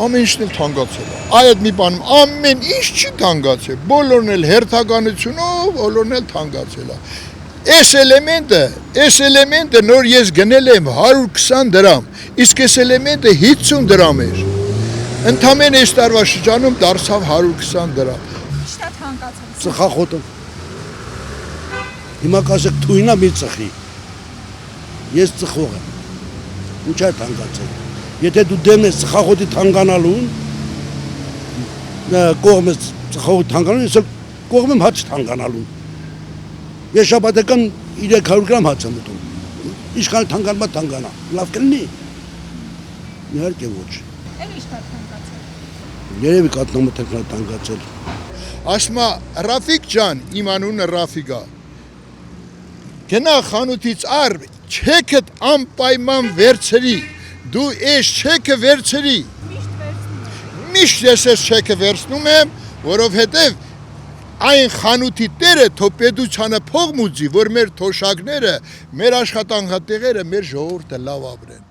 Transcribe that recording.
ամեն ինչն էլ թանկացել է։ Այդ մի բան ամեն ինչ չի թանկացել, բոլորն էլ հերթականությունով, բոլորն էլ թանկացել է։ Այս էլեմենտը նոր ես գնել եմ 120 դրամ, իսկ այս էլեմենտը 50 դրամ էր։ Ընդամենը այս տարվա շրջանում դարձավ 120 դրամ։ Ի՞նչն է թանկացել։ Ծխախոտը։ Հիմա կասեք թույնա մի ծխի։ Ես ծխող եմ։ Ինչ է թանկացել։ Եթե դու դեմն ես ծխախոտի թանկանալուն, կողմ ես ծխախոտի թանկանալուն, ես կողմ եմ հաց թանկանալուն։ Ես շաբաթական 300 գրամ հաց եմ ուտում։ Ինչքան թանկանա, լավ կլինի։ Իհարկե ոչ։ Էլ ի՞նչն է թանկացել։ Երևի կատնամթերքն է թանկացել։ Ասմա Ռաֆիկ ջան, իմ անունը Ռաֆիկ է։ Գնա խանութից առ, չեքդ անպայման վերցրի։ Դու այս չեքը վերցրի։ Միշտ ես այս չեքը վերցնում եմ, որովհետև այն խանութի տերը թո պետությանը փող մուծի, որ մեր թոշակները, մեր աշխատանքատեղերը, մեր ժողովուրդը լավ ապրեն։